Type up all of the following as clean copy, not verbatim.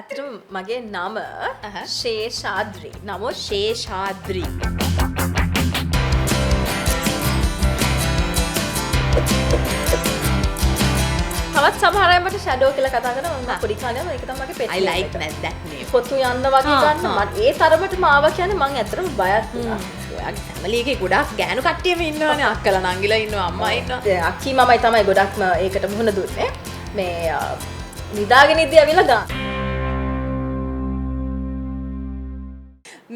ඇත්තටම මගේ නම ශේෂාද්‍රි. නමුත් ශේෂාද්‍රි. තවත් සමහර අය මට ෂැඩෝ කියලා කතා කරනවා. මම පොඩි කාලේ ඒක තමයි මගේ පෙට් I නේම් like එක. that name. පොතු යන්න වගේ ගන්න මට ඒ තරමටම ආවා කියන්නේ මං ඇත්තටම බයත් වුණා. ඔයාගේ ෆැමිලි එකේ ගොඩක් ගෑනු කට්ටියම ඉන්නවනේ. අක්කලා නංගිලා ඉන්නවා, අම්මා ඉන්නවා. අක්කී මමයි තමයි ගොඩක්ම ඒකට මුහුණ දුන්නේ. මේ නිදාගෙන ඉද්දී ඇවිල්ලා ගන්න.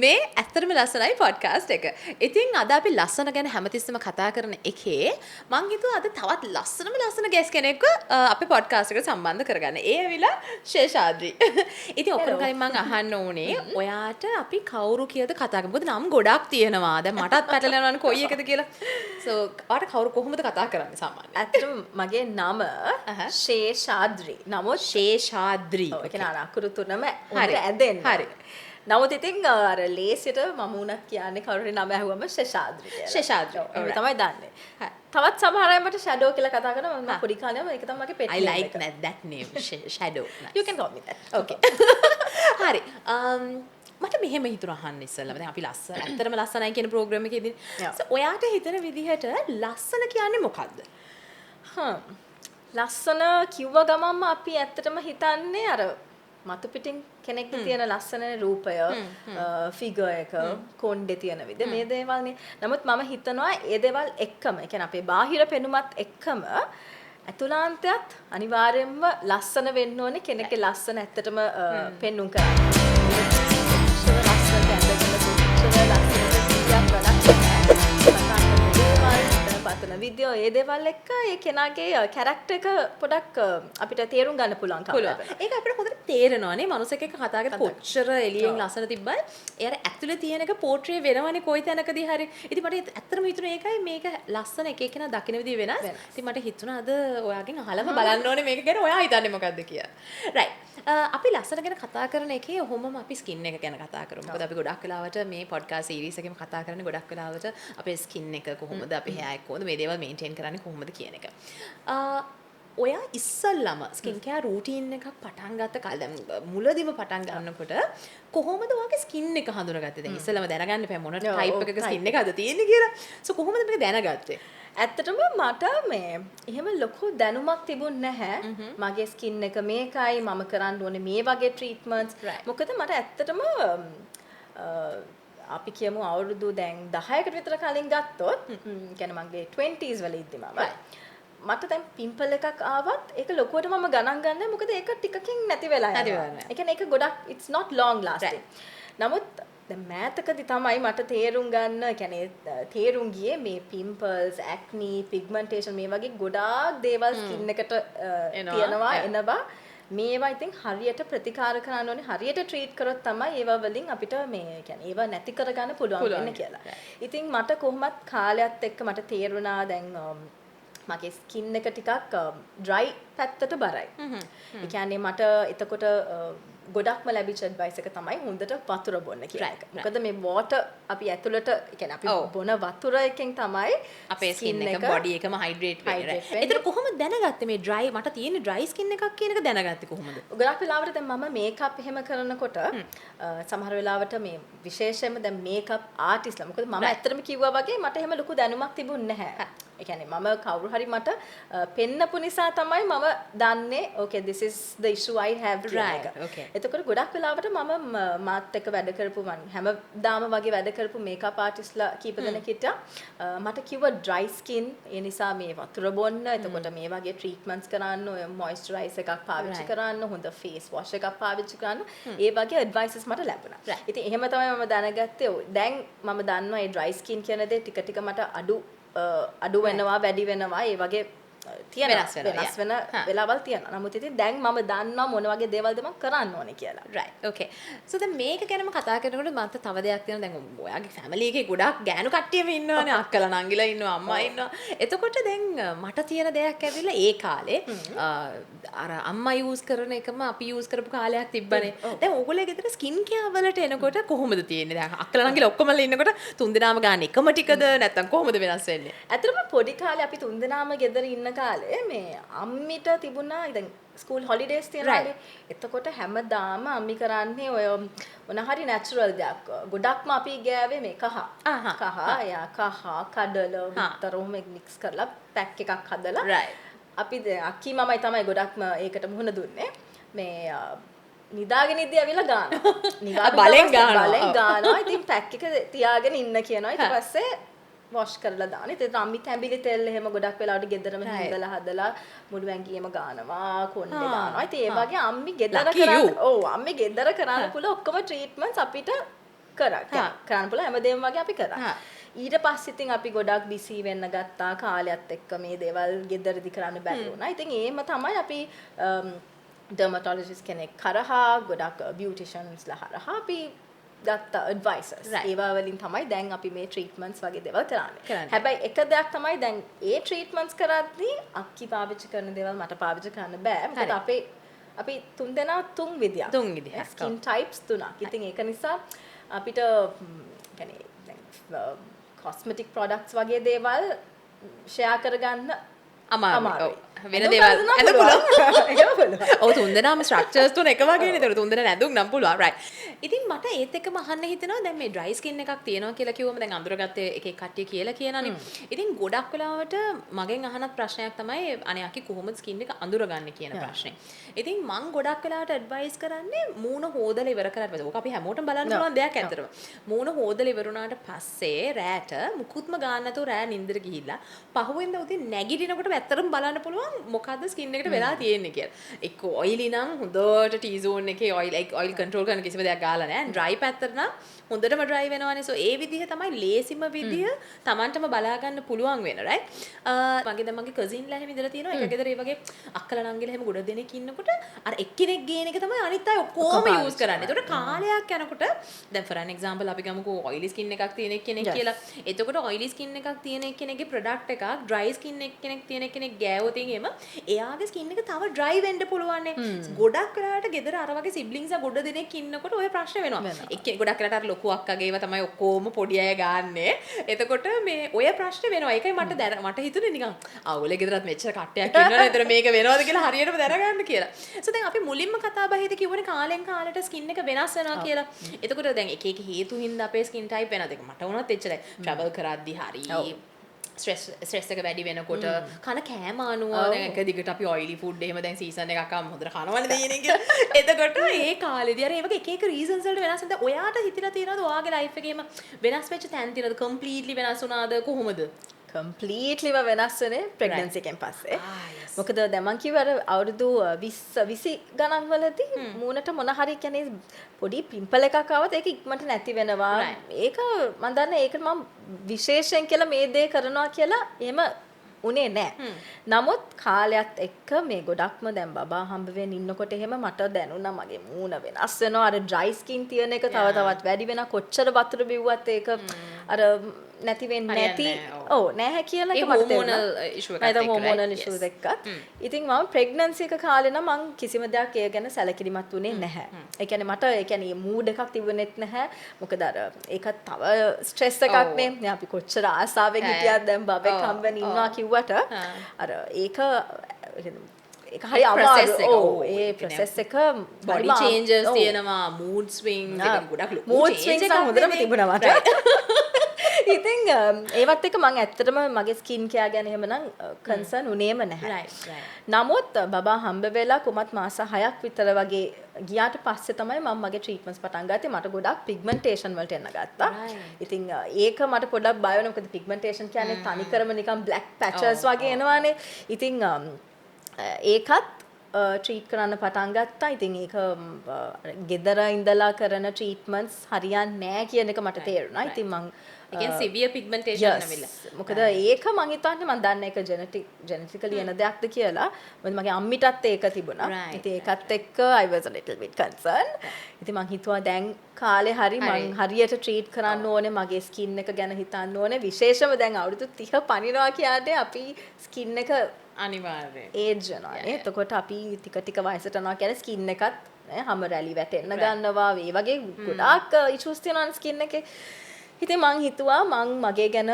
මේ ඇත්තටම ලස්සනයි පොඩ්කාස්ට් එක. ඉතින් අද අපි ලස්සන ගැන හැමතිස්සෙම කතා කරන එකේ මං හිතුවා අද තවත් ලස්සන ගෙස් කෙනෙක්ව අපේ පොඩ්කාස්ට් එකට සම්බන්ධ කරගන්න. ඒ ඇවිල්ලා ශේෂාද්‍රි. ඉතින් ඔක්කොම කලින් මං අහන්න ඕනේ ඔයාට අපි කවුරු කියලාද කතා කරන්නේ? මොකද නම් ගොඩක් තියෙනවා. දැන් මටත් පැටලෙනවනේ කොයි එකද කියලා. සෝ ඔයාට කවුරු කොහොමද කතා කරන්නේ සාමාන්‍යයෙන්? ඇත්තටම මගේ නම ශේෂාද්‍රි. නමුත් ශේෂාද්‍රි. ඒ කියන්නේ අකුරු තුනම හොඳට ඇදෙන්න. හරි. නමුත් ඉතින් අර ලේසියට මම උනත් කියන්නේ කවුරුරි නම ඇහුවම ශේෂාද්‍රි කියලා. ශේෂාද්‍රි. ඒක තමයි දන්නේ. තවත් සමහර අය මට ෂැඩෝ කියලා කතා කරනවා. මම පොඩි කාලේම ඒක තමයි මගේ පෙට් I නේම් like එක. that name. Shadow. You can call me that. Okay. හරි. මට මෙහෙම හිතුණා අහන්න ඉස්සෙල්ලාම. දැන් අපි ලස්සන ඇත්තටම ලස්සනයි කියන ප්‍රෝග්‍රෑම් එකේදී. ඔයාට හිතන විදිහට ලස්සන කියන්නේ මොකද්ද? ලස්සන කිව්ව ගමන්ම අපි ඇත්තටම හිතන්නේ අර මතු පිටින් කෙනෙක්ට තියෙන ලස්සන රූපය, ෆිගර් එක, කොණ්ඩේ තියෙන විදිහ මේ දේවල්නේ. නමුත් මම හිතනවා ඒ දේවල් එක්කම, ඒ කියන්නේ අපේ බාහිර පෙනුමත් එක්කම අතුලාන්තයත් අනිවාර්යයෙන්ම ලස්සන වෙන්න ඕනේ. කෙනෙක්ගේ ලස්සන ඇත්තටම පෙන්눔 කරන්න. ලස්සනට පතන විදියෝ ඒ දේවල් එක්ක ඒ කෙනාගේ කැරක්ටර් එක පොඩක් අපිට තේරුම් ගන්න පුළුවන් කම. ඒක අපිට හොඳට තේරෙනවානේ මනුස්සයෙක් එක්ක කතා කරලා කොච්චර එළියෙන් ලස්සන තිබ්බත් එයාර ඇතුලේ තියෙන එක පෝට්‍රේ වෙනවනේ කොයි තැනකදී හරි. ඉතින් මට ඇත්තටම හිතුනේ ඒකයි මේක ලස්සන එක එකනා දකින්න විදිය වෙනස්. ඉතින් මට හිතුණා අද ඔයාගෙන් අහලම බලන්න ඕනේ මේක ගැන ඔයා හිතන්නේ මොකද්ද කියලා. රයිට්. අපි ලස්සන ගැන කතා කරන එකේ ඔහොමම අපි ස්කින් එක ගැන කතා කරමු. මොකද අපි ගොඩක් වෙලාවට මේ පොඩ්කාස්ට් සීරීස් එකේම කතා කරන්නේ ගොඩක් වෙලාවට අපේ ස්කින් එක කොහොමද අපේ hair එක කොහොමද මේ දේවල් මේන්ටේන් කරන්නේ කොහොමද කියන එක. ඔයා ඉස්සල්ලාම ස්කින් කෙයාර් රූටීන් එකක් පටන් ගත්ත කාලේ දැන් මුලදීම පටන් ගන්නකොට කොහොමද ඔයාගේ ස්කින් එක හඳුනාගත්තේ? දැන් ඉස්සල්ලාම දැනගන්න එපා මොන ටයිප් එකක ස්කින් එකද තියෙන්නේ කියලා. සෝ කොහොමද මේක දැනගත්තේ? ඇත්තටම මට මේ එහෙම ලොකු දැනුමක් තිබුණ නැහැ. මගේ ස්කින් එක මේකයි මම කරන්න ඕනේ මේ වගේ ට්‍රීට්මන්ට්ස්. මොකද මට ඇත්තටම අපි කියමු අවුරුදු දැන් 10කට විතර කලින් ගත්තොත් කියන්නේ මගේ 20s වල ඉද්දි මට දැන් පිම්පල් එකක් ආවත් ඒක ලොකුවට මම ගණන් ගන්නෑ. මොකද ඒක ටිකකින් නැති වෙලා යනවා. ඒ කියන්නේ ඒක ගොඩක් it's not long lasting. නමුත් දැන් මෑතකදී තමයි මට තේරුම් ගන්න, කියන්නේ තේරුම් ගියේ මේ පිම්පල්ස්, ඇක්නි, පිග්මන්ටේෂන් මේ වගේ ගොඩාක් දේවල් ස්කින් එකට එනවා. මේවා ඉතින් හරියට ප්‍රතිකාර කරන්න ඕනේ, හරියට ට්‍රීට් කරොත් තමයි ඒවා වලින් අපිට මේ කියන්නේ ඒවා නැති කරගන්න පුළුවන් වෙන්නේ කියලා. ඉතින් මට කොහොමත් කාලයත් එක්ක මට තේරුණා දැන් මගේ ස්කින් එක ටිකක් ඩ්‍රයි පැත්තට බරයි. ඒ කියන්නේ මට එතකොට ගොඩක්ම ලැබිච්ච ඇඩ්වයිස් එක තමයි හොඳට වතුර බොන්න කියන එක. මොකද මේ වෝටර් අපි ඇතුළට ඒ කියන්නේ අපි බොන වතුර එකෙන් තමයි අපේ ස්කින් එක බොඩි එකම හයිඩ්‍රේට් වෙන්නේ. ඒතර කොහොමද දැනගත්තේ මේ ඩ්‍රයි මට තියෙන ඩ්‍රයි ස්කින් එකක් කියන එක දැනගත්තේ කොහොමද? ගොඩක් වෙලාවට දැන් මම මේකප් එහෙම කරනකොට සමහර වෙලාවට මේ විශේෂයෙන්ම දැන් මේකප් ආටිස්ලා මොකද මම ඇත්තටම කිව්වා වගේ මට එහෙම ලොකු දැනුමක් තිබුණේ නැහැ. ඒ කියන්නේ මම කවුරු හරි මට පෙන්නපු නිසා තමයි මම දන්නේ okay this is the issue I have right. එතකොට ගොඩක් වෙලාවට මම මාත් එක්ක වැඩ කරපු හැමදාම වගේ වැඩ කරපු මේකප් ආටිස්ලා කීප දෙනෙක් හිටියා. මට කිව්වා dry skin ඒ නිසා මේ වතුර බොන්න, එතකොට මේ වගේ ට්‍රීට්මන්ට්ස් කරන්න, ඔය මොයිස්චරයිසර් එකක් පාවිච්චි කරන්න, හොඳ ෆේස් වොෂ් එකක් පාවිච්චි කරන්න. ඒ වගේ ඇඩ්වයිසස් මට ලැබුණා. ඉතින් එහෙම තමයි මම දැනගත්තේ. දැන් මම දන්නවා මේ dry skin කියන දේ ටික ටික මට අඩු වෙනවා, වැඩි වෙනවා. ඒ වගේ වෙනස් වෙන වෙලාවල් තියෙනවා. නමුත් ඉතින් දැන් මම දන්නවා මොන වගේ දේවල්ද මම කරන්න ඕනේ කියලා. right okay so දැන් මේක ගැනම කතා කරනකොට මට තව දෙයක් තියෙනවා. දැන් ඔයාගේ ෆැමිලි එකේ ගොඩක් ගෑනු කට්ටියම ඉන්නවනේ. අක්කලා නංගිලා ඉන්නවා, අම්මා ඉන්නවා. එතකොට දැන් මට තියෙන දෙයක් ඇවිල්ලා ඒ කාලේ අර අම්මා යූස් කරන එකම අපි යූස් කරපු කාලයක් තිබ්බනේ. දැන් ඕගොල්ලෝ ගෙදර ස්කින් කෙයාර් වලට එනකොට කොහොමද තියෙන්නේ? දැන් අක්කලා නංගිලා ඔක්කොමලා ඉන්නකොට තුන්දෙනාම ගන්න එකම ටිකද නැත්නම් කොහොමද වෙනස් වෙන්නේ? ඇත්තටම පොඩි කාලේ අපි තුන්දෙනාම ගෙදර ඉන්න කාලේ මේ අම්මිට තිබුණා දැන් ස්කූල් හොලිඩේස් තියෙනවානේ. එතකොට හැමදාම අම්මි කරන්නේ ඔය මොන හරි නැචරල් දෙයක්. ගොඩක්ම අපි ගෑවේ මේ කහ. කහ කඩල විතර ඔහොම මික්ස් කරලා පැක් එකක් හදලා අපි අක්කි මමයි තමයි ගොඩක්ම ඒකට මුහුණ දුන්නේ. මේ නිදාගෙන ඉද්දි ඇවිල්ලා ගානවා. බලෙන් ගානවා. ඉතින් පැක් එක තියාගෙන ඉන්න කියනවා. ඊට පස්සේ වොෂ් කරලා දාන. ඉතින් අම්මි තැඹිලි තෙල් එහෙම ගොඩක් වෙලාවට ගෙදරම හදලා හදලා මුළු ඇඟියම ගානවා, කොණ්ඩේ ගානවා. ඉතින් ඒ වගේ අම්මි ගෙදර අම්මි ගෙදර කරන්න පුළුවන් ඔක්කොම ට්‍රීට්මන්ට්ස් අපිට කරන්න පුළුවන් හැමදේම වගේ අපි කරා. ඊට පස්සේ ඉතින් අපි ගොඩක් බිසි වෙන්න ගත්තා කාලයත් එක්ක මේ දේවල් ගෙදරදි කරන්න බැරි වුණා. ඉතින් ඒම තමයි අපි ඩර්මටොලොජිස්ට් කෙනෙක් කරහා ගොඩක් බියුටිෂියන්ස්ලා හරහා අපි ගත්ත ඇඩ්වයිසර්ස් ඒවා වලින් තමයි දැන් අපි මේ ට්‍රීට්මන්ට්ස් වගේ දේවල් කරන්නේ. හැබැයි එක දෙයක් තමයි දැන් ඒ ට්‍රීට්මන්ට්ස් කරද්දී අක්කි පාවිච්චි කරන දේවල් මට පාවිච්චි කරන්න බෑ. මොකද අපි තුන් දෙනා තුන් විදියක්. ස්කින් ටයිප්ස් තුනක්. ඉතින් ඒක නිසා අපිට يعني කොස්මෙටික් ප්‍රොඩක්ට්ස් වගේ දේවල් ෂෙයා කරගන්න අමාරුයි. වෙන දේවල් ඇඳ පුළුවන්. ඔව් තුන්දෙනාම ස්ට්‍රක්චර්ස් තුන එක වගේනේ. ඒතර තුන්දෙනා නැඳුම් නම් පුළුවන්. රයිට්. ඉතින් මට ඒත් එක්කම අහන්න හිතෙනවා දැන් මේ ඩ්‍රයි ස්කින් එකක් තියෙනවා කියලා කිව්වම දැන් අඳුරගත්තේ එක එක කට්ටිය කියලා කියනනේ. ඉතින් ගොඩක් වෙලාවට මගෙන් අහනත් ප්‍රශ්නයක් තමයි අනේ අකි කොහොමද ස්කින් එක අඳුරගන්නේ කියන ප්‍රශ්නේ. ඉතින් මං ගොඩක් වෙලාවට ඇඩ්වයිස් කරන්නේ මූණ හොදලා ඉවර කරලා පස්සේ. ඕක අපි හැමෝටම බලන්න පුළුවන් දෙයක් ඇත්තටම. මූණ හොදලා ඉවර වුණාට පස්සේ රැට මුකුත්ම ගන්න නැතුව රෑ නින්දර ගිහිල්ලා පහුවෙන්ද උදේ නැගිටිනකොට ඇත්තටම බලන්න පුළුවන් මොකද්ද ස්කින් එකට වෙලා තියෙන්නේ කියලා. එක්ක ඔයිලි නම් හොඳට T zone එකේ ඔයිල් කන්ට්‍රෝල් කරන කිසිම දෙයක් ගාලා නැහැ. ඩ්‍රයි පැත්තට නම් හොඳටම ඩ්‍රයි වෙනවානේ. සෝ ඒ විදිහ තමයි ලේසිම විදිහ Tamanටම බලා ගන්න පුළුවන් වෙන රයිට්. මගේ කසින්ලා එහෙම ඉඳලා තියෙනවා. එක ගෙදර ඒ වගේ අක්කලා නංගිලා එහෙම ගොඩ දෙනෙක් ඉන්නකොට අර එක්කෙනෙක් ගේන එක තමයි අනිත් අය ඔක්කොම යූස් කරන්නේ. ඒකට කාලයක් යනකොට දැන් for an example අපි ගමුකෝ ඔයිලි ස්කින් එකක් තියෙන කෙනෙක් කියලා. එතකොට ඔයිලි ස්කින් එකක් තියෙන කෙනෙක්ගේ ප්‍රොඩක්ට් එකක් ඩ්‍රයි ස්කින් කෙනෙක් තියෙන කෙනෙක් ගෑවොත් එහෙම එයාගේ ස්කින් එක තව ඩ්‍රයි වෙන්න පුළුවන් නේ. ගොඩක් වෙලාවට ගෙදර අර වගේ සිබ්ලින්ග්ස් ගොඩ දෙනෙක් ඉන්නකොට ඔය ප්‍රශ්න වෙනවා. එක්කෙනෙක් ගොඩක් වෙලාවට අර ලොකු අක්කගේ ඒවා තමයි ඔක්කොම පොඩි අය ගන්නෙ. එතකොට මේ ඔය ප්‍රශ්න වෙනවා. ඒකයි මට හිතුනේ නිකන් අවුලේ ගෙදරත් මෙච්චර කට්ටයක් ඉන්නවනේ. ඒතර මේක වෙනවද කියලා හරියටම දැනගන්න කියලා. So දැන් අපි මුලින්ම කතා බහේදී කිව්වනේ කාලෙන් කාලට ස්කින් එක වෙනස් වෙනවා කියලා. එතකොට දැන් එක එක හේතු හින්දා අපේ ස්කින් ටයිප් වෙනවද? ඒක මට වුණත් එච්චරයි. ට්‍රැවල් කරද්දී හරි ස්ට්‍රෙස් එක වැඩි වෙනකොට කන කෑම අනුව දැන් එක දිගට අපි ඔයිලි ෆුඩ් එහෙම දැන් සීසන් එකක් ආවම හොඳට කනවනේ දෙයනේ කියලා. එතකොට ඒ කාලේදී අර ඒ වගේ එක එක රීසන්ස් වලට වෙනස් වෙනද ඔයාට හිතිලා තියෙනවද ඔයාගේ ලයිෆ් එකේම වෙනස් වෙච්ච තැන් තියෙනවද? කම්ප්ලීට්ලි වෙනස් වුණාද කොහොමද? කම්ප්ලීට්ලිව වෙනස් වුණේ ප්‍රෙග්නන්සි එකෙන් පස්සේ. මොකද දැන් මං කිව්ව අර අවුරුදු 20 ගණන් වලදී මූණට මොන හරි කියන්නේ පොඩි පිම්පල් එකක් ආවොත් ඒක ඉක්මනට නැති වෙනවා. ඒක මම දන්නේ ඒක මම විශේෂයෙන් කියලා මේ දේ කරනවා කියලා එහෙම උනේ නැහැ. නමුත් කාලයත් එක්ක මේ ගොඩක්ම දැන් බබා හම්බ වෙන්න ඉන්නකොට එහෙම මට දැනුණා මගේ මූණ වෙනස් වෙනවා. අර ඩ්‍රයි ස්කින් තියෙන එක තව තවත් වැඩි වෙනවා. කොච්චර වතුර බිව්වත් ඒක අර නැති වෙන්නේ නැති. ඔව් නැහැ කියලා එක මට තේරුණා. හෝමෝනල් ඉෂුස් එක්ක. ඉතින් මම ප්‍රෙග්නන්සි එක කාලේ නම් මං කිසිම දෙයක් ඒ ගැන සැලකිලිමත් වුණේ නැහැ. ඒ කියන්නේ මට ඒ කියන්නේ මූඩ් එකක් තිබුණෙත් නැහැ. මොකද අර ඒක තව ස්ට්‍රෙස් එකක් නේ. අපි කොච්චර ආසාවෙන් හිටියත් දැන් බබෙක් හම්බෙන්න ඉන්නවා කිව්වට අර ඒක හරි අමාරු. ඔව් ඒ ප්‍රොසෙස් එක බොඩි චේන්ජස් තියෙනවා, මූඩ් ස්විංග්ස් එක ගොඩක් ලොකු මූඩ් ස්විංග්ස් හොඳටම තිබුණා මට. ඉතින් ඒවත් එක මම ඇත්තටම මගේ ස්කින් කෙයා ගැන එහෙමනම් කන්සර්න් උනේම නැහැ. නමුත් බබා හම්බ වෙලා කොමත් මාස 6ක් විතර වගේ ගියාට පස්සේ තමයි මම මගේ ට්‍රීට්මන්ට්ස් පටන් ගත්තේ. මට ගොඩක් පිග්මන්ටේෂන් වලට එන්න ගත්තා. ඉතින් ඒක මට පොඩ්ඩක් බය වෙනවා. මොකද පිග්මන්ටේෂන් කියන්නේ තනිකරම නිකන් බ්ලැක් පැචස් වගේ එනවානේ. ඉතින් ඒකත් ට්‍රීට් කරන්න පටන් ගත්තා. ඉතින් ඒක ගෙදර ඉඳලා කරන ට්‍රීට්මන්ට්ස් හරියන්නේ නැහැ කියන එක මට තේරුණා. ඉතින් මං කියන්නේ සිවියර් පිග්මන්ටේෂන් නැවිලා. මොකද ඒක මං හිතන්නේ මං දන්නේ ඒක ජෙනටිකලි එන දෙයක්ද කියලා. මොකද මගේ අම්මිටත් ඒක තිබුණා. ඉතින් ඒකත් එක්ක I was a little bit concerned. ඉතින් මං හිතුවා දැන් කාලේ හරි මං හරියට ට්‍රීට් කරන්න ඕනේ. මගේ ස්කින් එක ගැන හිතන්න ඕනේ. විශේෂම දැන් අවුරුදු 30 පනිනවා කියන්නේ අපි ස්කින් එක අනිවාර්යයෙන් ඒජ් වෙනවානේ. එතකොට අපි ටික ටික වයසට යනවා කියන්නේ ස්කින් එකත් හැම රැලි වැටෙන්න ගන්නවා. ඒ වගේ ගොඩාක් ඉෂුස් තියෙනවා ස්කින් එකේ. ඉතින් මං හිතුවා මං මගේ ගැන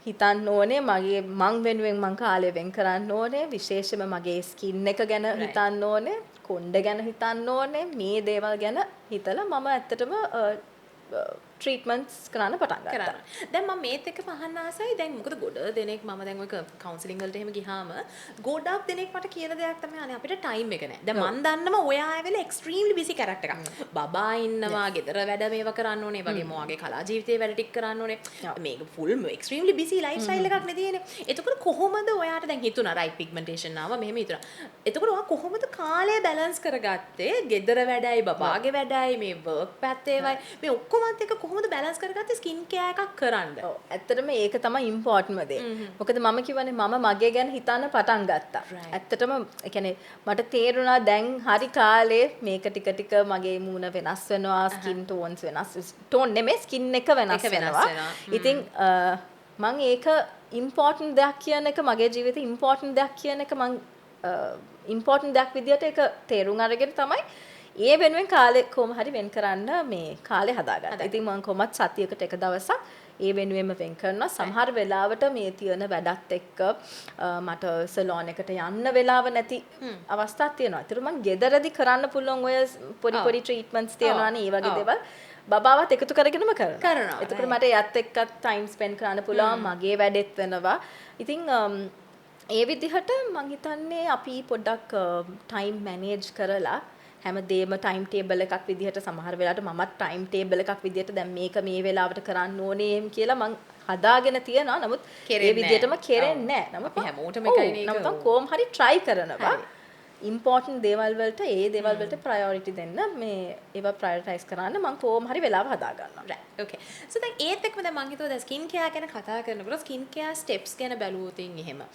හිතන්න ඕනේ මගේ මං වෙනුවෙන් මං කාලය වෙන් කරන්න ඕනේ විශේෂම මගේ ස්කින් එක ගැන හිතන්න ඕනේ කොණ්ඩ ගැන හිතන්න ඕනේ මේ දේවල් ගැන හිතලා මම ඇත්තටම ට්‍රීට්මන්ට්ස් කරන්න පටන් ගත්තා. දැන් මම මේත් එක්ක අහන්න ආසයි. දැන් මොකද ගොඩ දෙනෙක් මම දැන් ඔය කවුන්සලින් වලට එහෙම ගියාම ගොඩක් දෙනෙක් මට කියන දෙයක් තමයි අනේ අපිට ටයිම් එක නැහැ. දැන් මම දන්නවා ඔය ආය වෙලේ එක්ස්ට්‍රීම්ලි බිසි කැරක්ටර් එකක්. බබා ඉන්නවා, ගෙදර වැඩ මේවා කරන්න ඕනේ, වගේම ඔයාගේ කලා ජීවිතේ වැඩ ටික කරන්න ඕනේ. මේක full extremely busy life style එකක් නේ තියෙන්නේ. එතකොට කොහොමද ඔයාට දැන් හිතුණා රයිට් පිග්මන්ටේෂන් ආවා මෙහෙම හිතුණා. එතකොට ඔයා කොහොමද කාලය බැලන්ස් කරගත්තේ? ගෙදර වැඩයි, බබාගේ වැඩයි, මේ වර්ක් පැත්තේවයි මේ ඔක්කොමත් එක කොහොමද බැලන්ස් කරගත්තේ ස්කින් කෙයාර් එකක් කරන්න? ඔව් ඇත්තටම ඒක තමයි ඉම්පෝටන්ට්ම දේ. මොකද මම කියවනේ මම මගේ ගැන හිතන්න පටන් ගත්තා. ඇත්තටම ඒ කියන්නේ මට තේරුණා දැන් හරි කාලේ මේක ටික ටික මගේ මූණ වෙනස් වෙනවා, ස්කින් ටෝන්ස් වෙනස් ටෝන් නෙමෙයි ස්කින් එක වෙනස් වෙනවා. ඉතින් මම ඒක ඉම්පෝටන්ට් දෙයක් කියන එක මගේ ජීවිතේ ඉම්පෝටන්ට් දෙයක් කියන එක මම ඉම්පෝටන්ට් දෙයක් විදියට ඒක තේරුම් අරගෙන තමයි ඒ වෙනුවෙන් කාලේ කොහොම හරි වෙන් කරන්න මේ කාලේ හදාගත්තා. ඉතින් මම කොහොමත් සතියකට එක දවසක් ඒ වෙනුවෙන්ම වෙන් කරනවා. සමහර වෙලාවට මේ තියෙන වැඩත් එක්ක මට සලෝන් එකට යන්න වෙලාව නැති අවස්ථාවක් තියෙනවා. ඒතර මම ගෙදරදී කරන්න පුළුවන් ඔය පොඩි පොඩි ට්‍රීට්මන්ට්ස් තියෙනවානේ ඒ වගේ දේවල්. බබාවත් එකතු කරගෙනම කරනවා. ඒතකොට මට එයත් එක්කත් ටයිම් ස්පෙන්ඩ් කරන්න පුළුවන්. මගේ වැඩෙත් වෙනවා. ඉතින් ඒ විදිහට මම හිතන්නේ අපි පොඩ්ඩක් ටයිම් මැනේජ් කරලා හැමදේම ටයිම් ටේබල් එකක් විදිහට සමහර වෙලාවට මමත් ටයිම් ටේබල් එකක් විදිහට දැන් මේක මේ වෙලාවට කරන්න ඕනේ කියලා මං හදාගෙන තියනවා. නමුත් ඒ විදිහටම කෙරෙන්නේ නැහැ. නමුත් අපි හැමෝටම එකයි නේද? නමුත් කොහොම හරි try කරනවා. ඉම්පෝටන්ට් දේවල් වලට ඒ දේවල් වලට ප්‍රයොරිටි දෙන්න මේ ඒවා ප්‍රයොරිටයිස් කරන්න මම කොහොම හරි වෙලාව හදා ගන්නවා. right okay so දැන් ඒත් එක්කම දැන් මම හිතුවා දැන් ස්කින් කෙයාර් ගැන කතා කරනකොට ස්කින් කෙයාර් ස්ටෙප්ස් ගැන බැලුවොත් එහෙම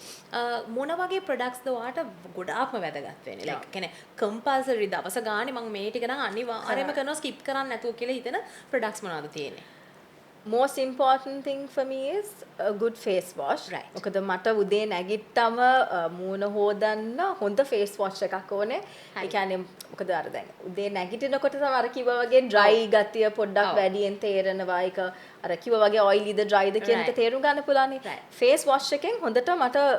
මොන වගේ ප්‍රොඩක්ට්ස්ද ඔයාට ගොඩාක්ම වැදගත් වෙන්නේ like කියන්නේ කම්පල්සරි දවස ගානේ මම මේ ටික නම් අනිවාර්යයෙන්ම කරනවා ස්කිප් කරන්න නැතුව කියලා හිතන ප්‍රොඩක්ට්ස් මොනවද තියෙන්නේ? Most important thing for me is a good face wash. Right. මොකද මට උදේ නැගිට්ටම මූණ හොදන්න හොඳ face wash එකක් ඕනේ. ඒ කියන්නේ මොකද අර දැන් උදේ නැගිටිනකොට තමයි අර කිව්වා වගේ dry ගතිය පොඩ්ඩක් වැඩියෙන් තේරෙනවා. ඒක අර කිව්වා වගේ oily ද dry ද කියන එක තේරුම් ගන්න පුළුවන්. face wash එකෙන් හොඳට මට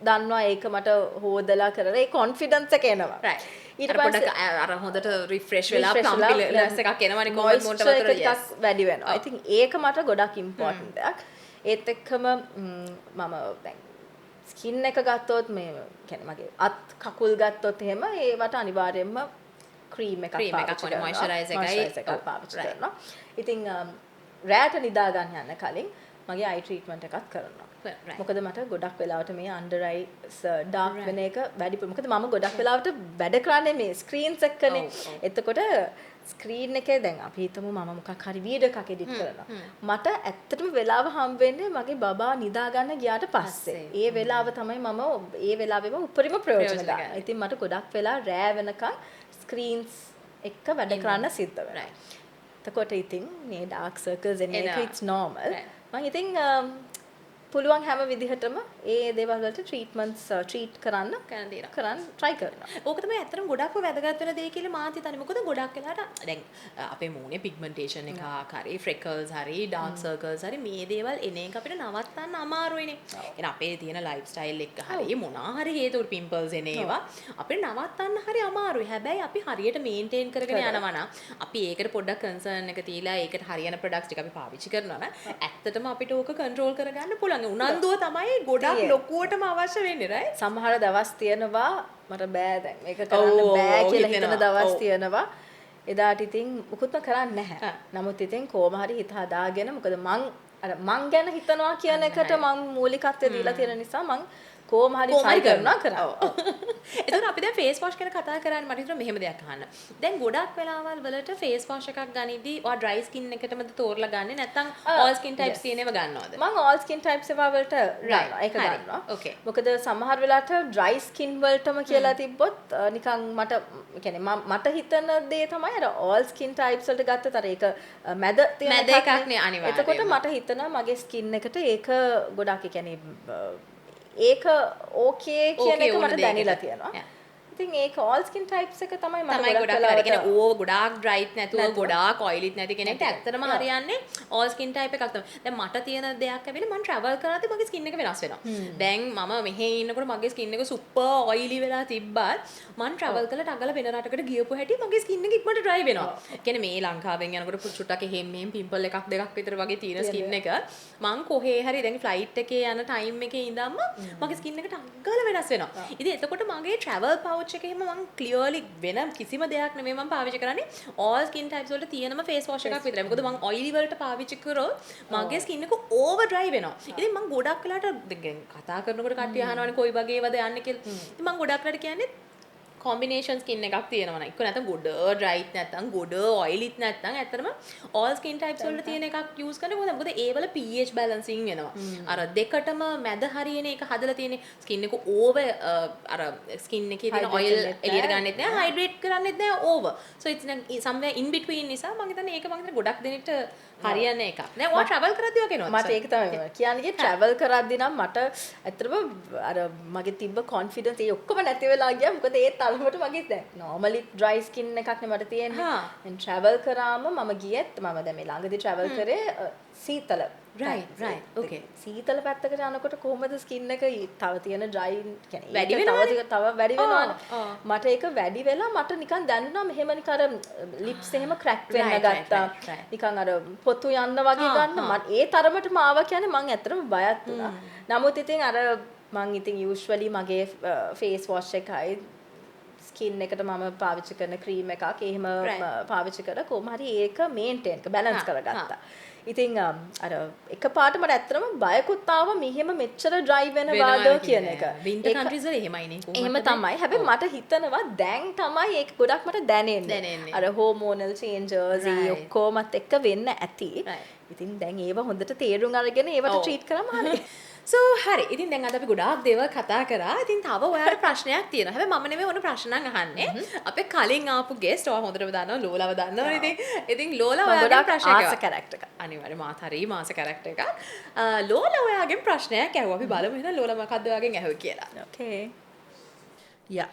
දන්නවා ඒක මට හොදලා කරලා ඒ confidence එක එනවා. Right. ඊට පස්සේ අර හොඳට රිෆ්‍රෙෂ් වෙලා ප්ලම්පිලස් එකක් එනවනේ කොහොමද මොන්ට වතුර එකක් වැඩි වෙනවා. I think ඒක මට ගොඩක් ඉම්පෝටන්ට් දෙයක්. ඒත් එක්කම මම දැන් ස්කින් එක ගත්තොත් මේ කියන්නේ මගේ අත් කකුල් ගත්තොත් එහෙම ඒවට අනිවාර්යයෙන්ම ක්‍රීම් එකක් පාවිච්චි කරනවා. මොයිස්චරයිසර් එකක් පාවිච්චි කරනවා. ඉතින් රැට නිදා ගන්න යන කලින් මගේ අයි ට්‍රීට්මන්ට් එකක් කරනවා. මොකද මට ගොඩක් වෙලාවට මේ අන්ඩර් අයිස් ඩාර්ක් වෙන එක වැඩි මොකද මම ගොඩක් වෙලාවට වැඩ කරන්නේ මේ ස්ක්‍රීන්ස් එක්කනේ. එතකොට ස්ක්‍රීන් එකේ දැන් අපි හිතමු මම මොකක් හරි වීඩියෝ එකක් එඩිට් කරනවා. මට ඇත්තටම වෙලාව හම්බ වෙන්නේ මගේ බබා නිදා ගන්න ගියාට පස්සේ. ඒ වෙලාව තමයි මම ඒ වෙලාවෙම උපරිම ප්‍රයෝජන ගන්න. ඉතින් මට ගොඩක් වෙලා රෑ වෙනකන් ස්ක්‍රීන්ස් එක්ක වැඩ කරන්න සිද්ධ වෙනවා. එතකොට ඉතින් මේ ඩාර්ක් සර්කල්ස් එන එක it's normal. මම ඉතින් පුළුවන් හැම විදිහටම ඒ දේවල් වලට ට්‍රීට්මන්ට්ස් ට්‍රීට් කරන්න try කරනවා. ඕක තමයි ඇත්තටම ගොඩක්ම වැදගත් වෙන දේ කියලා මාත් හිතන්නේ. මොකද ගොඩක් වෙලාවට දැන් අපේ මූණේ පිග්මන්ටේෂන් එකක් හරි ෆ්‍රෙකල්ස් හරි ඩාර්ක් සර්කල්ස් හරි මේ දේවල් එන එක අපිට නවත්තන්න අමාරුයිනේ. එහෙනම් අපේ තියෙන ලයිෆ් ස්ටයිල් එක හරි මොනවා හරි හේතුවට පිම්පල්ස් එන ඒවා අපිට නවත්තන්න හරි අමාරුයි. හැබැයි අපි හරියට මේන්ටේන් කරගෙන යනවා නම් අපි ඒකට පොඩ්ඩක් කන්සර්න් එක තියලා ඒකට හරියන ප්‍රොඩක්ට්ස් ටික අපි පාවිච්චි කරනවා නම් ඇත්තටම අපිට ඕක කන්ට්‍රෝල් කරගන්න පුළුවන්. උනන්දුව තමයි ගොඩක් ලොකුවටම අවශ්‍ය වෙන්නේ right. සමහර දවස් තියෙනවා මට බෑ දැන් මේක කරන්න බෑ කියලා හිතන දවස් තියෙනවා. එදාට ඉතින් මුකුත්ම කරන්නේ නැහැ. නමුත් ඉතින් කොහොම හරි හිත හදාගෙන මොකද මං ගැන හිතනවා කියන එකට මං මූලිකත්වය දීලා තියෙන නිසා මං කොහොම හරි try කරනවා. එතකොට අපි දැන් face wash ගැන කතා කරන්නේ මට හිතෙනවා මෙහෙම දෙයක් අහන්න. දැන් ගොඩක් වෙලාවල් වලට face wash එකක් ගනිද්දී ඔයා dry skin එකටමද තෝරලා ගන්නෙ නැත්නම් all skin types තියෙන ඒවා ගන්නවද? මම all skin types ඒවා වලට ගන්නවා. ඒක ගන්නවා. Okay. මොකද සමහර වෙලාවට dry skin වලටම කියලා තිබ්බොත් නිකන් මට කියන්නේ මට හිතන දේ තමයි අර all skin types වලට ගත්තත් අර ඒක මැද තියෙන මැද එකක් නේ අනිවාර්යයෙන්ම. එතකොට මට හිතනවා මගේ skin එකට ඒක ගොඩක් කියන්නේ ඒක ඕකේ කියන එක මට දැනෙලා තියෙනවා. ඉතින් ඒක all skin types එක තමයි මට තමයි ගොඩක් ගොඩක් හරි. වෙලාවට කියන්නේ ඕව ගොඩාක් ඩ්‍රයිත් නැතුව නැතුව. ගොඩාක් ඔයිලිත් නැති කෙනෙක්ට නැති. ඇත්තටම Yeah. හරියන්නේ all skin type එකක් තමයි. දැන් මට තියෙන දෙයක් ඇවිල්ලා මම travel කරද්දී මගේ skin එක වෙනස් වෙනවා. දැන් මම මෙහෙ ඉන්නකොට මගේ skin එක super oily වෙලා තිබ්බත් මම travel කරලා ටගල වෙන රටකට ගියපු හැටි මගේ skin එක ඉක්මනට dry වෙනවා. කියන්නේ මේ ලංකාවෙන් යනකොට චුට්ටක් එහෙම මෙහෙම pimple එකක් දෙකක් විතර වගේ තියෙන skin එක මං කොහේ හරි දැන් flight එකේ යන time එකේ ඉඳන්ම මගේ skin එක ටගල වෙනස් වෙනවා. ඉතින් එතකොට මගේ travel pouch එකේ මම clearly වෙන කිසිම දෙයක් නෙමෙයි මම පාවිච්චි කරන්නේ all skin types වලට තියෙනම face wash එකක් විතරයි. මොකද මම oily වලට පාවිච්චි කරොත් මගේ skin එක over dry වෙනවා. ඉතින් මම ගොඩක් වෙලාට කතා කරනකොට කට්ටිය අහනවානේ කොයි වගේවද යන්නේ කියලා. ඉතින් මම ගොඩක් වෙලාට කියන්නේ combination skin එකක් තියෙනවා නේද? ඒක නැත්නම් ගොඩ dryත් නැත්නම් ගොඩ oilyත් නැත්නම් ඇත්තටම all skin types වල තියෙන එකක් use කරන්න ඕනේ. මොකද ඒ වල pH balancing වෙනවා. අර දෙකටම මැද හරියන එක හදලා තියෙන්නේ skin එක over අර skin එකේ තියෙන oil එළියට ගන්නෙත් නෑ, hydrate කරන්නෙත් නෑ over. So it's somewhere in between නිසා මම හිතන්නේ ඒක මම හිතන්නේ ගොඩක් දෙනෙක්ට හරියන්නේ එකක්. නෑ ඔයා travel කරද්දී වගේ නේද? මට ඒක තමයි කියන්නේ travel කරද්දී නම් මට ඇත්තටම අර මගේ තිබ්බ confidence ඒ ඔක්කොම නැති වෙලා ගියා. මොකද ඒ තරමට මගේ දැන් normally dry skin එකක් නේ මට තියෙන්නේ. දැන් travel කරාම මම ගියෙත් මම දැන් මේ ළඟදී travel කරේ සීතල. right okay. සීතල පැත්තකට යනකොට කොහොමද skin එක තව තියෙන dry කියන්නේ වැඩි ඒක වෙනවනේ. තව වැඩි වෙනවනේ. ඔව්. මට ඒක වැඩි වෙලා මට නිකන් දැනුණා මෙහෙම නිකන් අර lips එහෙම crack වෙන්න Right, right, ගත්තා. right. නිකන් අර පොතු යන්න වගේ ගන්න මට ඒ තරමටම ආවා කියන්නේ මං ඇත්තටම බයත් වුණා. නමුත් ඉතින් අර මං ඉතින් usually මගේ face wash එකයි ස්කින් එකට මම පාවිච්චි කරන ක්‍රීම් එකක් එහෙම පාවිච්චි කරලා කොහොම හරි ඒක මේන්ටේන් බැලන්ස් කරගත්තා. ඉතින් අර එකපාරට මට ඇත්තටම බයකුත් ආවා මෙහෙම මෙච්චර ඩ්‍රයි වෙනවාද කියන එක. winter countries වල එහෙමයිනේ කොහොමද? එහෙම තමයි. හැබැයි මට හිතනවා දැන් තමයි ඒක ගොඩක් මට දැනෙන්නේ. අර hormonal changes ඒ ඔක්කොමත් එක්ක වෙන්න ඇති. ඉතින් දැන් ඒව හොඳට තේරුම් අරගෙන ඒවට ට්‍රීට් කරාම හරියි. So හරි. ඉතින් දැන් අද අපි ගොඩාක් දේවල් කතා කරා. ඉතින් තව ඔයාලට ප්‍රශ්නයක් තියෙනවා. හැබැයි මම නෙමෙයි ඕන ප්‍රශ්න අහන්නේ. අපේ කලින් ආපු guest ඔයා හොඳටම දන්නවා ලෝලාව දන්නවනේ ඉතින්. ඉතින් ලෝලා ඔයාගෙන් ප්‍රශ්නයක් ආස කැරක්ටර් එකක්. අනිවාර්යයෙන් මාත් හරි මාස කැරක්ටර් එකක්. ලෝලා ඔයාගෙන් ප්‍රශ්නයක් ඇහුවා. අපි බලමු එහෙනම් ලෝලා මොකද්ද ඔයාගෙන් ඇහුවේ කියලා. Okay. Yeah.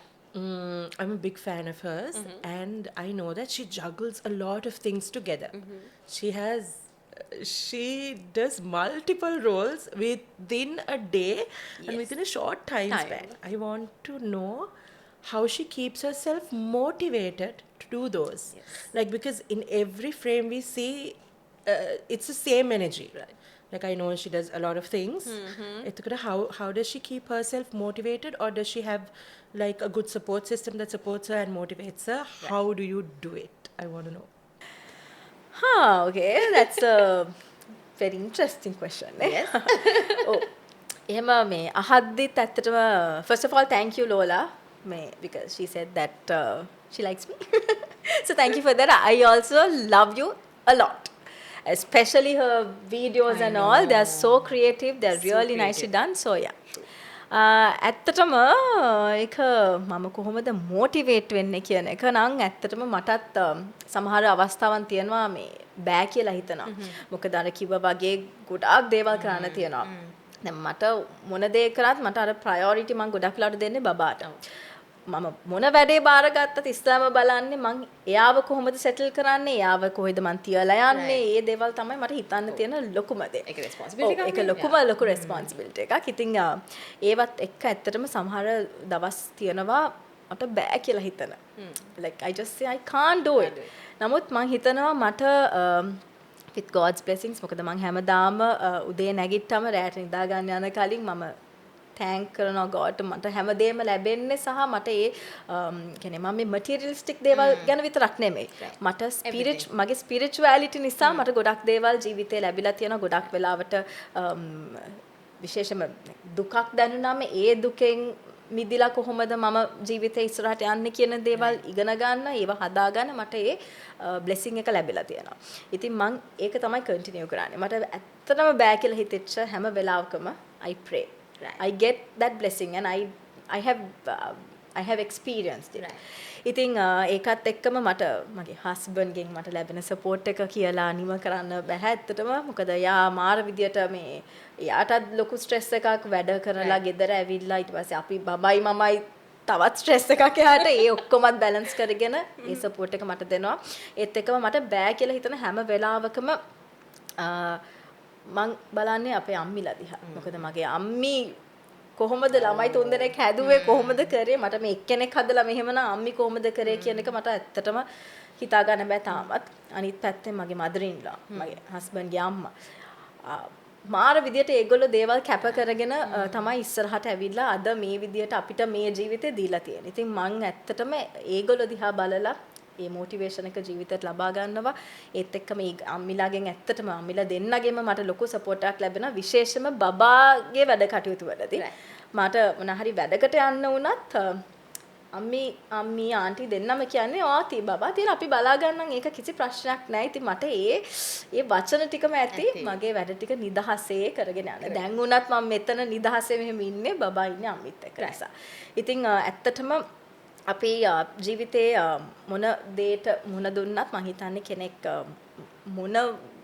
I'm a big fan of hers, and I know that she juggles a lot of things together. She does multiple roles within a day and within a short time span. I want to know how she keeps herself motivated to do those. Like, because in every frame we see it's the same energy. Like, I know she does a lot of things. How does she keep herself motivated, or does she have like a good support system that supports her and motivates her? How do you do it? I want to know. Okay, that's a very interesting question. Yes. එහෙම මේ අහද්දිත් ඇත්තටම first of all thank you Lola because she said that she likes me. So thank you for that. I also love you a lot. Especially her videos and all. They are so creative. They are really nicely done. So yeah. ඇත්තටම ඒක මම කොහොමද motivate වෙන්නේ කියන එක නම් ඇත්තටම මටත් සමහර අවස්ථාවන් තියෙනවා මේ බෑ කියලා හිතනවා. මොකද අර කිව්වා වගේ ගොඩාක් දේවල් කරන්න තියෙනවා. දැන් මට මොන දේ කරත් මට අර ප්‍රයොරිටි මම ගොඩක් වෙලාවට දෙන්නේ බබාට. මම මොන වැඩේ බාරගත්තත් ඉස්සෙල්ලාම බලන්නේ මං එයාව කොහොමද සෙටල් කරන්නේ, එයාව කොහෙද මං තියලා යන්නේ, ඒ දේවල් තමයි මට හිතන්න තියෙන ලොකුම දේ. ඒක රෙස්පොන්සිබිලිටි එකක්. ඒක ලොකු රෙස්පොන්සිබිලිටි එකක්. ඉතින් ඒවත් එක්ක ඇත්තටම සමහර දවස් තියෙනවා මට බෑ කියලා හිතන. Like I just say I can't do it. නමුත් මං හිතනවා මට with God's blessings මොකද මං හැමදාම උදේ නැගිට්ටම රැට නිදා ගන්න යන කලින් මම thank කරනවා God මට හැමදේම ලැබෙන්නේ සහ මට ඒ කියන්නේ මම මේ materialistic දේවල් ගැන විතරක් නෙමෙයි මට මගේ spirituality නිසා මට ගොඩක් දේවල් ජීවිතේ ලැබිලා තියෙනවා ගොඩක් වෙලාවට විශේෂම දුකක් දැනුනම ඒ දුකෙන් මිදිලා කොහොමද මම ජීවිතේ ඉස්සරහට යන්නේ කියන දේවල් ඉගෙන ගන්න ඒව හදා ගන්න මට ඒ blessing එක ලැබිලා තියෙනවා. ඉතින් මම ඒක තමයි continue කරන්නේ. මට ඇත්තටම බෑ කියලා හිතෙච්ච හැම වෙලාවකම I pray. I get that blessing and I have experienced it. ඉතින් ඒකත් එක්කම මට මගේ husband ගෙන් මට ලැබෙන support එක කියලා නිම කරන්න බෑ ඇත්තටම. මොකද යා මාර විදියට මේ යාටත් ලොකු ස්ට්‍රෙස් එකක් වැඩ කරලා ගෙදර ඇවිල්ලා ඊට පස්සේ අපි බබයි මමයි තවත් ස්ට්‍රෙස් එකක් එහාට ඒ ඔක්කොමත් බැලන්ස් කරගෙන ඒ සපෝට් එක මට දෙනවා. ඒත් එක්කම මට බෑ කියලා හිතන හැම වෙලාවකම මං බලන්නේ අපේ අම්මිලා දිහා. මොකද මගේ අම්මි කොහොමද ළමයි තුන්දෙනෙක් හැදුවේ කොහොමද කරේ මට මේ එක්කෙනෙක් හදලා මෙහෙමනම් අම්මි කොහොමද කරේ කියන එක මට ඇත්තටම හිතා ගන්න බෑ තාමත්. අනිත් පැත්තෙන් මගේ මදරින්ලා මගේ හස්බන්ඩ්ගේ අම්මා මාර විදියට ඒගොල්ලෝ දේවල් කැප කරගෙන තමයි ඉස්සරහට ඇවිල්ලා අද මේ විදියට අපිට මේ ජීවිතේ දීලා තියෙන්නේ. ඉතින් මං ඇත්තටම ඒගොල්ලෝ දිහා බලලා ඒ මොටිවේෂන් එක ජීවිතේට ලබා ගන්නවා. ඒත් එක්කම මේ අම්මිලාගෙන් ඇත්තටම අම්මිලා දෙන්නගෙම මට ලොකු සපෝට් එකක් ලැබෙනවා. විශේෂයෙන්ම බබාගේ වැඩ කටයුතු වලදී. මට මොන හරි වැඩකට යන්න වුණත් අම්මි ආන්ටි දෙන්නම කියන්නේ ආති බබා තියලා අපි බලා ගන්නම් ඒක කිසි ප්‍රශ්නයක් නැහැ. ඉතින් මට ඒ වචන ටිකම ඇති මගේ වැඩ ටික නිදහසේ කරගෙන යන්න. දැන් වුණත් මම මෙතන නිදහසේ මෙහෙම ඉන්නේ බබා ඉන්නේ අම්මිත් එක්ක නිසා. ඉතින් ඇත්තටම අපි ජීවිතේ මොන දේට මුණ දුන්නත් මම හිතන්නේ කෙනෙක් මොන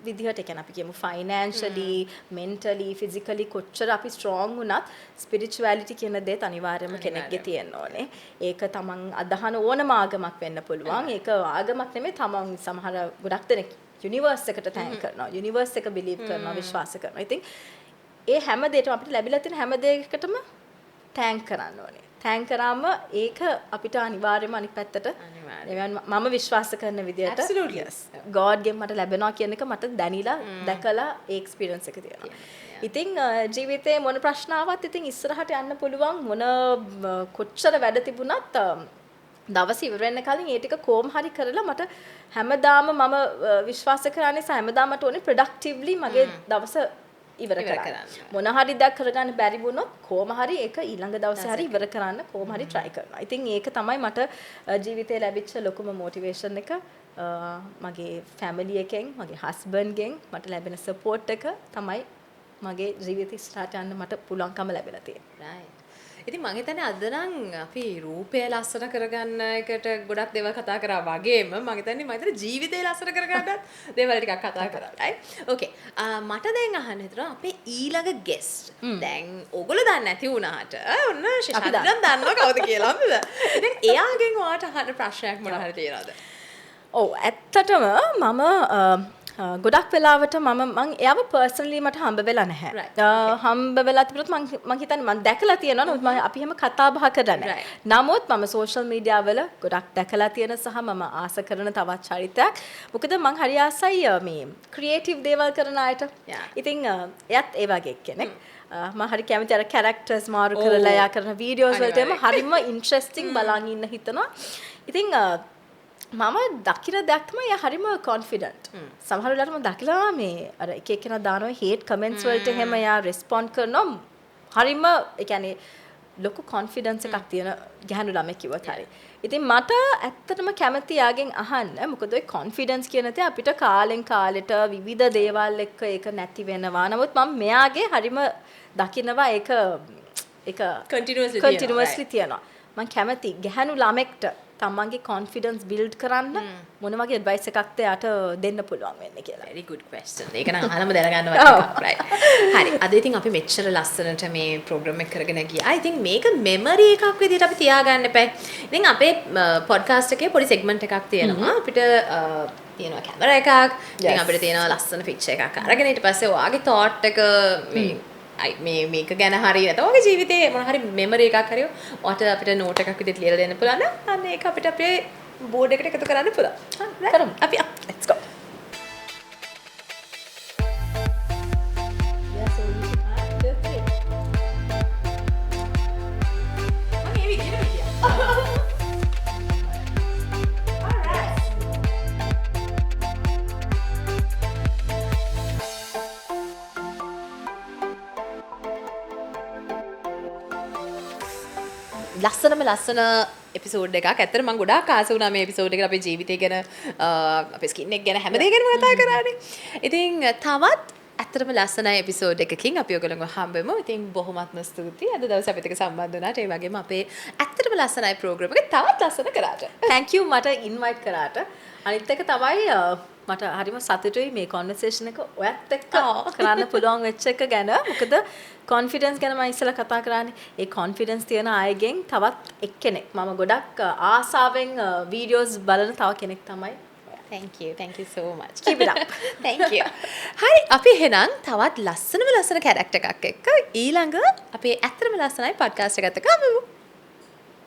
විදිහට කියන්නේ අපි කියමු ෆයිනෑන්ෂලි මෙන්ටලි ෆිසිකලි කොච්චර අපි ස්ට්‍රෝං වුණත් ස්පිරිචුවැලිටි කියන දේත් අනිවාර්යයෙන්ම කෙනෙක්ගේ තියෙන්න ඕනේ. ඒක තමන් අදහන ඕනම ආගමක් වෙන්න පුළුවන්. ඒක ආගමක් නෙමෙයි තමන් සමහර ගොඩක් දෙනෙක් යුනිවර්ස් එකට තෑන්ක් කරනවා. යුනිවර්ස් එක බිලීව් කරනවා විශ්වාස කරනවා. ඉතින් ඒ හැම දෙයකම අපිට ලැබිලා තියෙන හැම දෙයකටම තෑන්ක් කරන්න ඕනේ. තෑන්ක් කරාම ඒක අපිට අනිවාර්යයෙන්ම අනිත් පැත්තට මම විශ්වාස කරන විදිහට God ගෙන් මට ලැබෙනවා කියන එක මට දැනিলা දැකලා ඒ එක්ස්පීරියන්ස් එක තියෙනවා. ඉතින් ජීවිතේ මොන ප්‍රශ්න ආවත් ඉතින් ඉස්සරහට යන්න පුළුවන් මොන කොච්චර වැඩ තිබුණත් දවස් ඉවර වෙන්න කලින් ඒ ටික කොහොම හරි කරලා මට හැමදාම මම විශ්වාස කරන්නේ හැමදාම මට ඕනේ ප්‍රොඩක්ටිව්ලි මගේ දවස ඉවර කරන්න. මොන හරි දෙයක් කරගන්න බැරි වුණොත් කොහොම හරි ඒක ඊළඟ දවසේ හරි ඉවර කරන්න කොහොම හරි try කරනවා. ඉතින් ඒක තමයි මට ජීවිතේ ලැබිච්ච ලොකුම motivation එක. මගේ family එකෙන්, මගේ husband ගෙන් මට ලැබෙන support එක තමයි මගේ ජීවිතේ ඉස්සරහට යන්න මට පුළුවන්කම ලැබිලා තියෙන්නේ. Right. ඉතින් මම හිතන්නේ අද නම් අපි රූපය ලස්සන කරගන්න එකට ගොඩක් දේවල් කතා කරා වගේම මම හිතන්නේ ජීවිතය ලස්සන කරගන්නත් දේවල් ටිකක් කතා කරා. right? okay. මට දැන් අහන්න හිතනවා අපේ ඊළඟ guest. දැන් ඕගොල්ලෝ දන්නේ නැති වුණාට ඔන්න ශිෂාන්තන් දන්නවා කවුද කියලා නේද? දැන් එයාගෙන් ඔයාට අහන්න ප්‍රශ්නයක් මොන හරි තියෙනවද? ඔව් ඇත්තටම මම ගොඩක් වෙලාවට මං එයාව පර්සනලි මට හම්බ වෙලා නැහැ. හම්බ වෙලා තිබුණොත් මං හිතන්නේ මං දැකලා තියෙනවා. නමුත් අපි හැම කතා බහ කරන්නේ. නමුත් මම සෝෂල් මීඩියා වල ගොඩක් දැකලා තියෙන සහ මම ආස කරන තවත් චරිතයක්. මොකද මං හරි ආසයි මේ ක්‍රියේටිව් දේවල් කරන අයට. ඉතින් එයත් ඒ වගේ කෙනෙක්. මම හරි කැමති අර කැරක්ටර්ස් මාරු කරලා එයා කරන වීඩියෝස් වලට එම හරිම ඉන්ට්‍රෙස්ටිං බලන් ඉන්න හිතනවා. ඉතින් මම දකින දෙයක් තමයි එයා හරිම කොන්ෆිඩන්ට්. සමහර වෙලාවට මම දකිලා මේ අර එක එකනා දානවා හේට් කමෙන්ට්ස් වලට එහෙම එයා රෙස්පොන්ඩ් කරනවා. හරිම ඒ කියන්නේ ලොකු කොන්ෆිඩන්ස් එකක් තියෙන ගැහණු ළමෙක් කිව්වත් හරි. ඉතින් මට ඇත්තටම කැමති යාගෙන් අහන්න. මොකද ඔය කොන්ෆිඩන්ස් කියන දේ අපිට කාලෙන් කාලෙට විවිධ දේවල් එක්ක ඒක නැති වෙනවා. නමුත් මම මෙයාගේ හරිම දකිනවා ඒක කන්ටිනියස්ලි තියෙනවා. මම කැමති ගැහණු ළමෙක්ට තමන්ගේ කොන්ෆිඩන්ස් බිල්ඩ් කරන්න මොන වගේ ඇඩ්වයිස් එකක්ද යාට දෙන්න පුළුවන් වෙන්නේ කියලා. very good question. ඒක නම් අහලම දැනගන්න වටිනවා. right. හරි. අද ඉතින් අපි මෙච්චර ලස්සනට මේ ප්‍රෝග්‍රෑම් එක කරගෙන ගියා. ඉතින් මේක මෙමරි එකක් විදිහට අපි තියාගන්න එපා. ඉතින් අපේ පොඩ්කාස්ට් එකේ පොඩි සෙග්මන්ට් එකක් තියෙනවා. අපිට තියෙනවා කැමරා එකක්. ඉතින් අපිට තියෙනවා ලස්සන පික්චර් එකක්. අරගෙන ඊට පස්සේ ඔයාගේ thought එක මේ මේක ගැන හරි නැත්නම් ඔයාගේ ජීවිතේ මොන හරි මෙමරි එකක් හරි ඔයාට අපිට නෝට් එකක් විදිහට ලියලා දෙන්න පුළුවන් නම් අන්න ඒක අපිට අපේ බෝඩ් එකට එකතු කරන්න පුළුවන්. හරි. කරමු. අපි let's go. ලස්සන එපිසෝඩ් එකක්. ඇත්තට මම ගොඩාක් ආස වුණා මේ එපිසෝඩ් එකට අපේ ජීවිතය ගැන අපේ ස්කින් එක ගැන හැම දෙයක් ගැනම කතා කරානේ. ඉතින් තවත් ඇත්තටම ලස්සනයි එපිසෝඩ් එකකින් අපි ඔයගොල්ලන්ව හම්බෙමු. ඉතින් බොහොමත්ම ස්තුතියි. අද දවසේ අපිත් එක්ක සම්බන්ධ වුණාට. ඒ වගේම අපේ ඇත්තටම ලස්සනයි ප්‍රෝග්‍රෑම් එක තවත් ලස්සන කරාට. thank you මට ඉන්වයිට් කරාට. අනිත් එක තමයි මට හරිම සතුටුයි මේ කොන්වර්සේෂන් එක ඔයත් එක්ක කරන්න පුළුවන් වෙච්ච එක ගැන. මොකද කොන්ෆිඩන්ස් ගැන මම ඉස්සෙල්ලා කතා කරානේ. ඒ කොන්ෆිඩන්ස් තියන අයගෙන් තවත් එක්කෙනෙක් මම ගොඩක් ආසාවෙන් වීඩියෝස් බලන තව කෙනෙක් තමයි. Thank you so much. Keep it up. Thank you. හරි අපි එහෙනම් තවත් ලස්සන කැරක්ටර් එකක් එක්ක ඊළඟ අපේ ඇත්තටම ලස්සනයි පොඩ්කාස්ට් එකකට ගමු.